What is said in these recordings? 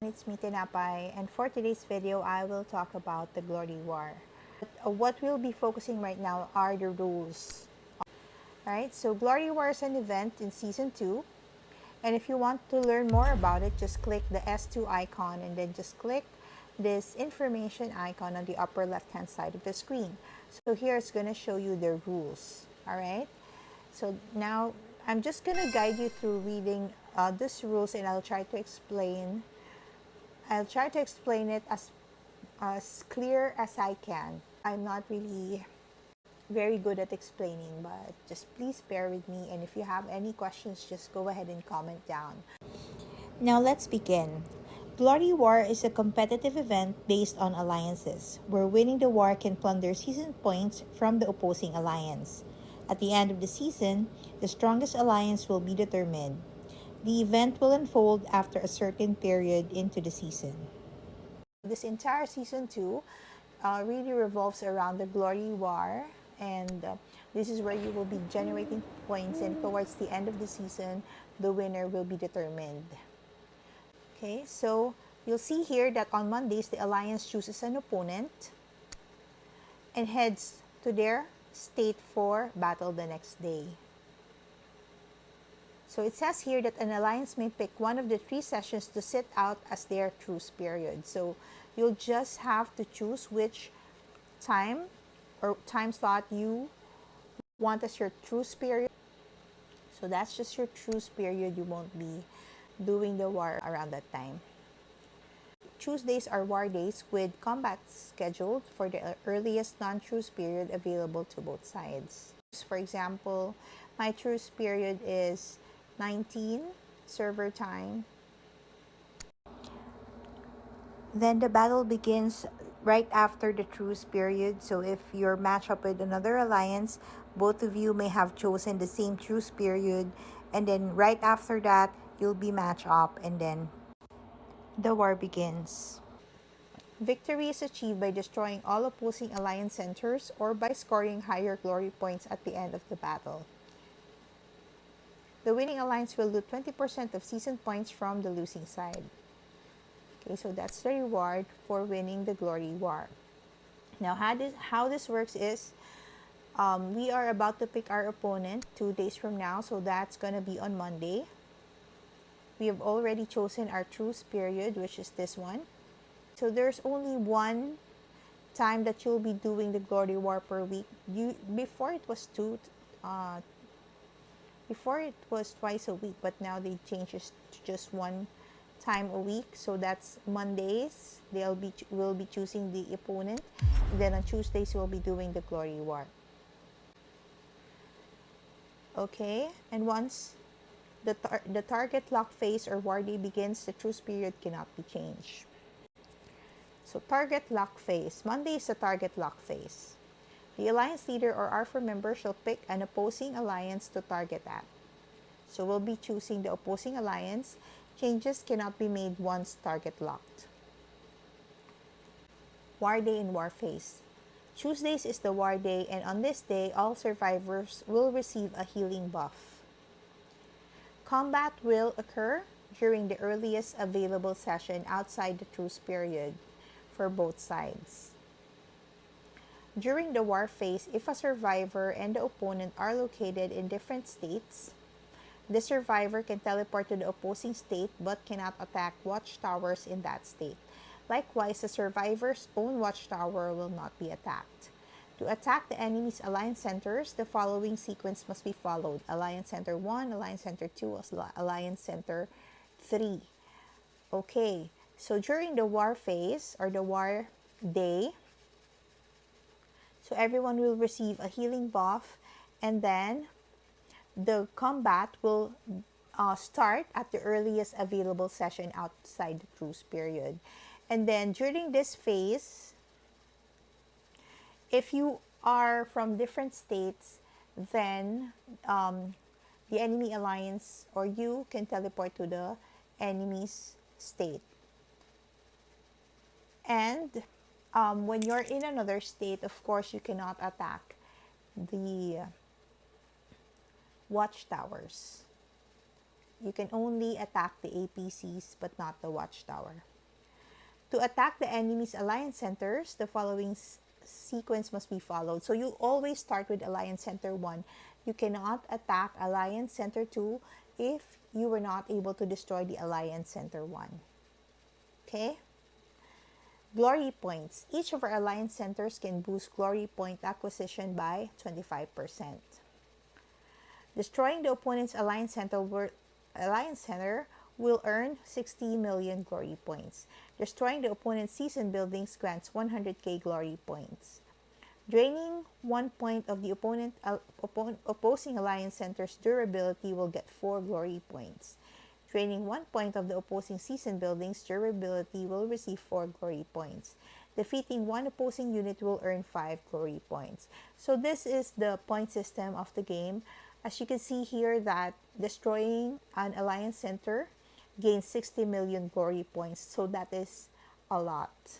It's me, Tinapay, and for today's video, I will talk about the Glory War. What we'll be focusing right now are the rules. Alright, so Glory War is an event in Season 2, and if you want to learn more about it, just click the S2 icon and then just click this information icon on the upper left-hand side of the screen. So here it's going to show you the rules. Alright, so now I'm just going to guide you through reading these rules, and I'll try to explain it as clear as I can. I'm not really very good at explaining, but just please bear with me. And if you have any questions, just go ahead and comment down. Now let's begin. Glory War is a competitive event based on alliances, where winning the war can plunder season points from the opposing alliance. At the end of the season, the strongest alliance will be determined. The event will unfold after a certain period into the season. This entire season 2 really revolves around the Glory War, and this is where you will be generating points, and towards the end of the season, the winner will be determined. Okay, so you'll see here that on Mondays, the Alliance chooses an opponent and heads to their state for battle the next day. So it says here that an alliance may pick one of the 3 sessions to sit out as their truce period. So you'll just have to choose which time or time slot you want as your truce period. So that's just your truce period. You won't be doing the war around that time. Tuesdays are war days with combat scheduled for the earliest non-truce period available to both sides. For example, my truce period is 19 server time. Then the battle begins right after the truce period. So if you're matched up with another alliance, both of you may have chosen the same truce period, and then right after that you'll be matched up, and then the war begins. Victory is achieved by destroying all opposing alliance centers or by scoring higher glory points at the end of the battle. The winning alliance will loot 20% of season points from the losing side. Okay, so that's the reward for winning the Glory War. Now, how this works is, we are about to pick our opponent 2 days from now, so that's going to be on Monday. We have already chosen our truce period, which is this one. So there's only one time that you'll be doing the Glory War per week. Before it was twice a week, but now they changed it to just one time a week. So that's Mondays. We'll be choosing the opponent. And then on Tuesdays we'll be doing the Glory War. Okay, and once the target lock phase or war day begins, the truce period cannot be changed. So target lock phase. Monday is the target lock phase. The alliance leader or RFR member shall pick an opposing alliance to target at. So we'll be choosing the opposing alliance. Changes cannot be made once target locked. War day and war phase. Tuesdays is the war day, and on this day, all survivors will receive a healing buff. Combat will occur during the earliest available session outside the truce period for both sides. During the war phase, if a survivor and the opponent are located in different states, the survivor can teleport to the opposing state but cannot attack watchtowers in that state. Likewise, the survivor's own watchtower will not be attacked. To attack the enemy's alliance centers, the following sequence must be followed. Alliance Center 1, Alliance Center 2, Alliance Center 3. Okay, so during the war phase or the war day, so everyone will receive a healing buff, and then the combat will start at the earliest available session outside the truce period. And then during this phase, if you are from different states, then the enemy alliance or you can teleport to the enemy's state. And when you're in another state, of course, you cannot attack the watchtowers. You can only attack the APCs but not the watchtower. To attack the enemy's alliance centers, the following sequence must be followed. So you always start with Alliance Center 1. You cannot attack Alliance Center 2 if you were not able to destroy the Alliance Center 1. Okay? Glory points. Each of our alliance centers can boost glory point acquisition by 25%. Destroying the opponent's alliance center will earn 60 million glory points. Destroying the opponent's season buildings grants 100k glory points. Draining 1 point of the opposing alliance center's durability will get 4 glory points. Draining 1 point of the opposing season building's durability will receive 4 glory points. Defeating one opposing unit will earn 5 glory points. So this is the point system of the game. As you can see here that destroying an alliance center gains 60 million glory points. So that is a lot.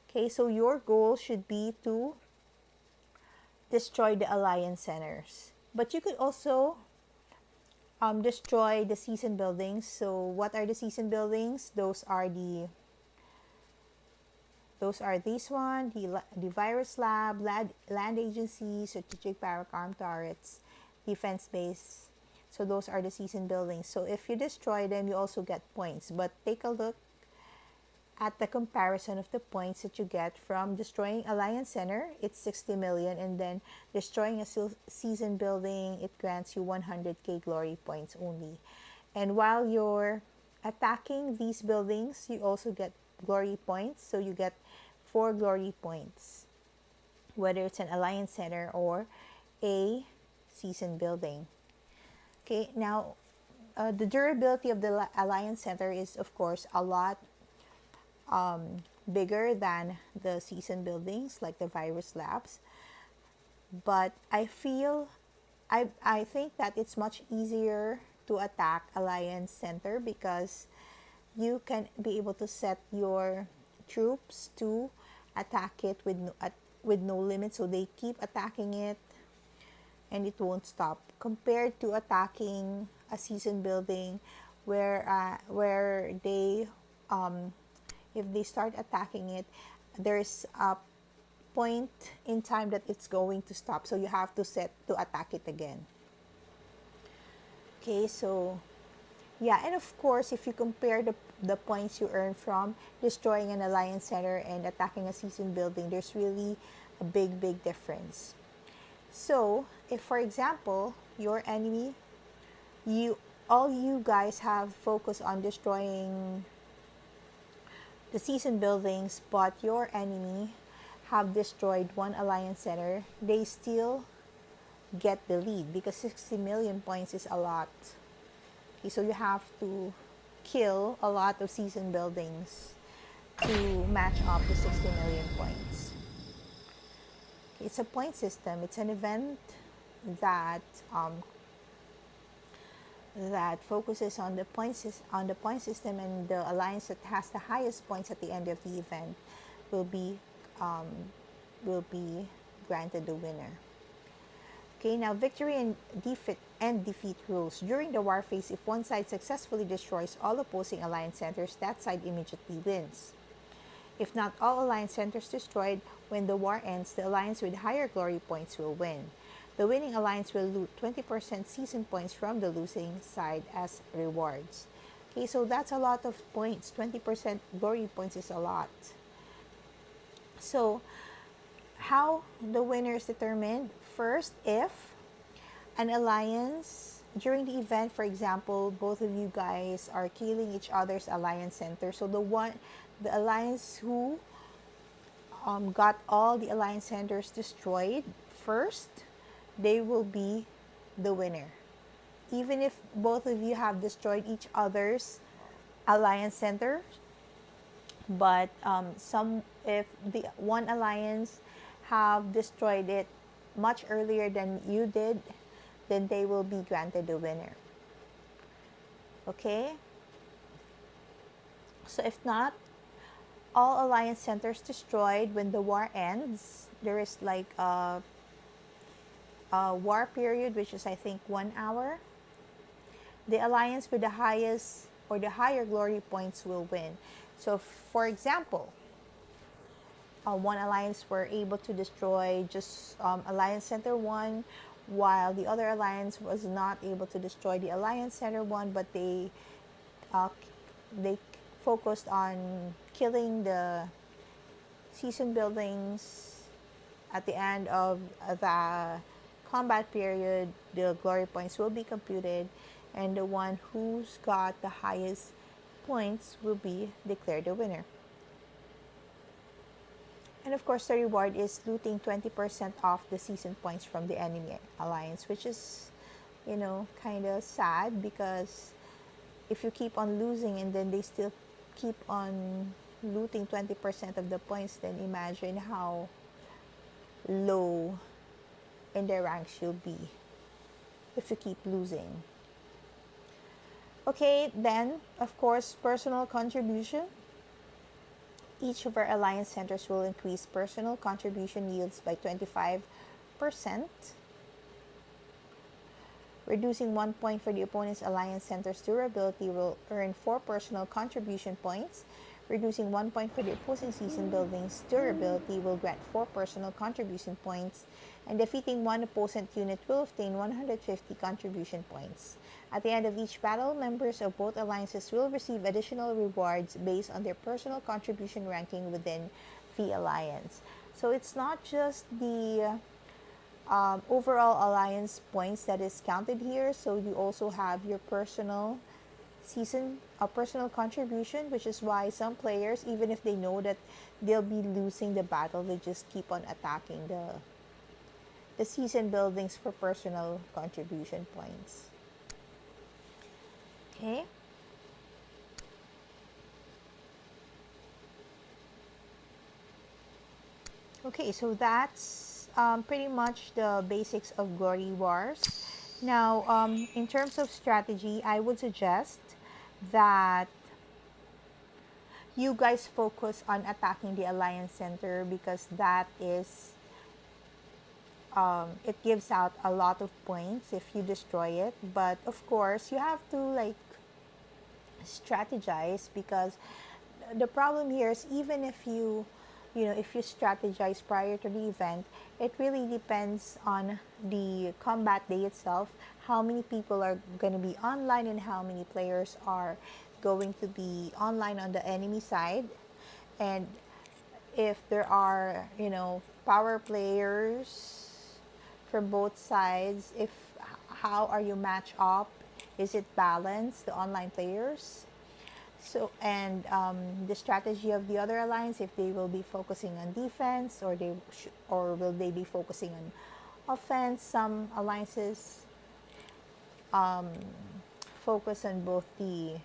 Okay, so your goal should be to destroy the alliance centers. But you could also destroy the season buildings. So what are the season buildings? Those are these one, the virus lab, land agency, strategic barrack turrets, defense base. So those are the season buildings. So if you destroy them, you also get points. But take a look at the comparison of the points that you get from destroying Alliance Center. It's 60 million, and then destroying a season building, it grants you 100k glory points only. And while you're attacking these buildings, you also get glory points. So you get 4 glory points, whether it's an Alliance Center or a season building. Okay, now the durability of the Alliance Center is, of course, a lot bigger than the season buildings like the virus labs, but I think that it's much easier to attack Alliance Center because you can be able to set your troops to attack it with no limit, so they keep attacking it and it won't stop, compared to attacking a season building where they if they start attacking it, there's a point in time that it's going to stop, so you have to set to attack it again. Okay, so yeah, and of course, if you compare the points you earn from destroying an alliance center and attacking a season building, there's really a big difference. So if, for example, your enemy, all you guys have focused on destroying the season buildings, but your enemy have destroyed one alliance center, they still get the lead because 60 million points is a lot. Okay, so you have to kill a lot of season buildings to match up the 60 million points. Okay, it's a point system. It's an event that that focuses on the point system, and the alliance that has the highest points at the end of the event will be granted the winner. Okay, now victory and defeat rules. During the war phase, if one side successfully destroys all opposing alliance centers, that side immediately wins. If not all alliance centers destroyed, when the war ends, the alliance with higher glory points will win. The winning alliance will loot 20% season points from the losing side as rewards. Okay, so that's a lot of points. 20% glory points is a lot. So, how the winner is determined? First, if an alliance, during the event, for example, both of you guys are killing each other's alliance center. So the alliance who got all the alliance centers destroyed first, they will be the winner. Even if both of you have destroyed each other's alliance center, but if the one alliance have destroyed it much earlier than you did, then they will be granted the winner. Okay? So if not all alliance centers destroyed, when the war ends, there is like a war period, which is I think 1 hour. the alliance with the highest or the higher glory points will win. So, for example, one alliance were able to destroy just Alliance Center 1, while the other alliance was not able to destroy the Alliance Center 1, but uh, they focused on killing the season buildings. At the end of the combat period, the glory points will be computed, and the one who's got the highest points will be declared the winner. And of course, the reward is looting 20% off the season points from the enemy alliance, which is, kind of sad, because if you keep on losing and then they still keep on looting 20% of the points, then imagine how low in their ranks you'll be if you keep losing. Okay, then, of course, personal contribution. Each of our alliance centers will increase personal contribution yields by 25%, reducing 1 point for the opponent's alliance center's durability will earn 4 personal contribution points. Reducing 1 point for the opposing season building's durability will grant 4 personal contribution points, and defeating one opponent unit will obtain 150 contribution points. At the end of each battle, members of both alliances will receive additional rewards based on their personal contribution ranking within the alliance. So it's not just the overall alliance points that is counted here. So you also have your personal personal contribution, which is why some players, even if they know that they'll be losing the battle, they just keep on attacking the season buildings for personal contribution points. Okay. Okay, so that's pretty much the basics of Glory Wars. Now, in terms of strategy, I would suggest that you guys focus on attacking the Alliance Center, because that is, it gives out a lot of points if you destroy it. But of course, you have to strategize, because the problem here is, even if if you strategize prior to the event, it really depends on the combat day itself, how many people are going to be online and how many players are going to be online on the enemy side. And if there are, power players from both sides, how are you match up? Is it balanced, the online players? So, and the strategy of the other alliance, if they will be focusing on defense, or will they be focusing on offense. Some alliances focus on both the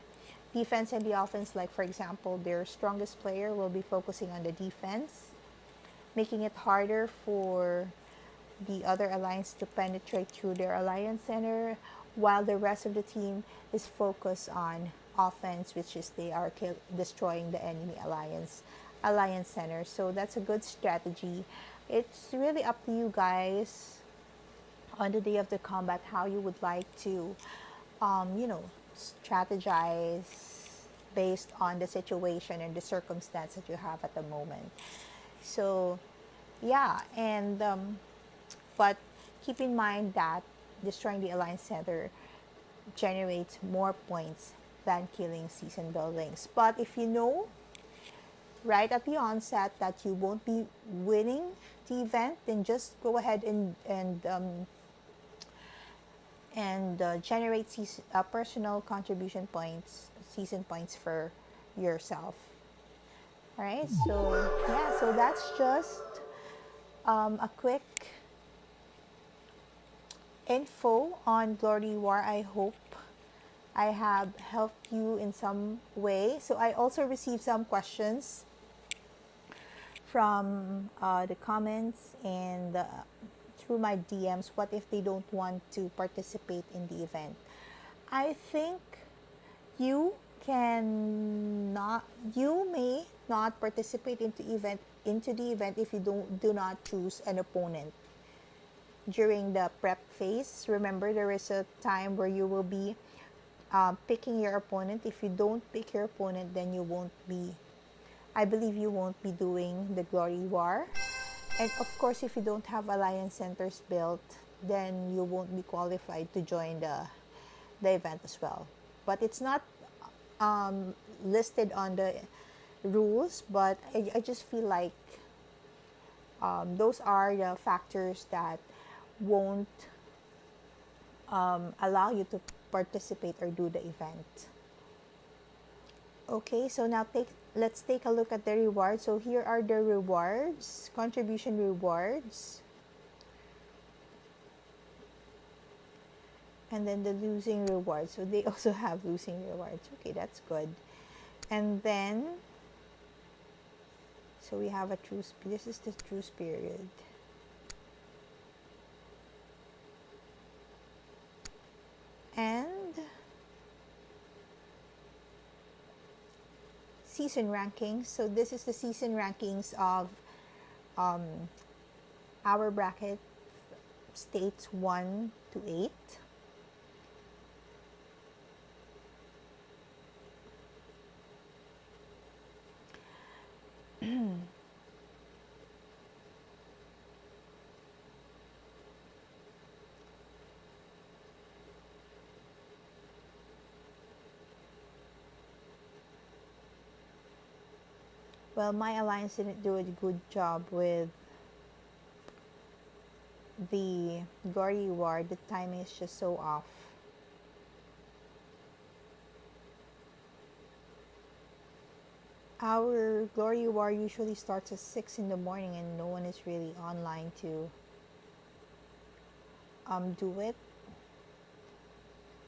defense and the offense. Like, for example, their strongest player will be focusing on the defense, making it harder for the other alliance to penetrate through their alliance center, while the rest of the team is focused on offense, which is they are destroying the enemy alliance center. So that's a good strategy. It's really up to you guys on the day of the combat how you would like to strategize based on the situation and the circumstance that you have at the moment. So yeah, and but keep in mind that destroying the alliance center generates more points than killing season buildings. But if you know right at the onset that you won't be winning the event, then just go ahead and generate personal contribution points, season points for yourself. All right, so yeah, so that's just a quick info on Glory War. I hope I have helped you in some way. So I also received some questions from the comments and through my DMs. What if they don't want to participate in the event? I think you may not participate into the event if you do not choose an opponent during the prep phase. Remember, there is a time where you will be picking your opponent. If you don't pick your opponent, then you won't be, I believe you won't be doing the Glory War. And of course, if you don't have alliance centers built, then you won't be qualified to join the event as well. But it's not listed on the rules, but I just feel like those are the factors that won't allow you to participate or do the event. Okay, so now let's take a look at the rewards. So here are the rewards, contribution rewards. And then the losing rewards. So they also have losing rewards. Okay, that's good. And then, so we have a truce. This is the truce period. And season rankings. So this is the season rankings of our bracket, states 1 to 8. Well, my alliance didn't do a good job with the Glory War. The timing is just so off. Our Glory War usually starts at 6 in the morning and no one is really online to do it.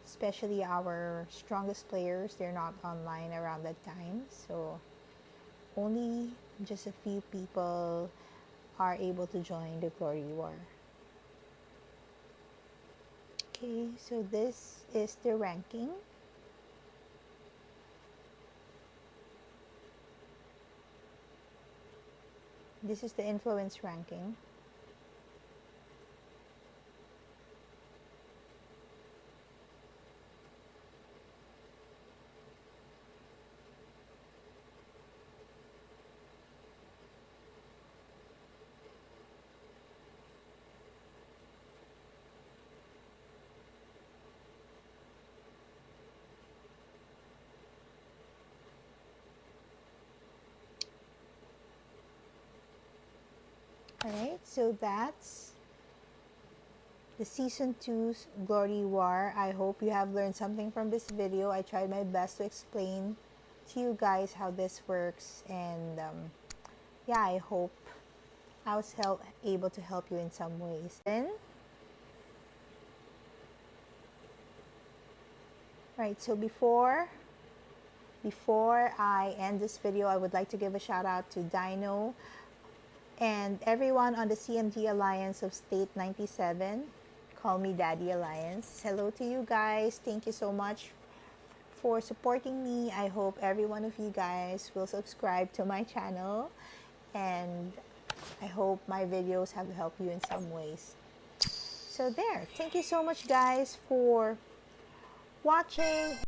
Especially our strongest players, they're not online around that time. So only just a few people are able to join the Glory War. Okay, so this is the ranking. This is the influence ranking. Alright, so that's the Season 2's Glory War. I hope you have learned something from this video. I tried my best to explain to you guys how this works. And yeah, I hope I was able to help you in some ways. Then, right, so before I end this video, I would like to give a shout out to Dino and everyone on the CMG Alliance of State 97. Call me Daddy Alliance. Hello to you guys. Thank you so much for supporting me. I hope every one of you guys will subscribe to my channel, and I hope my videos have helped you in some ways. So there. Thank you so much guys for watching.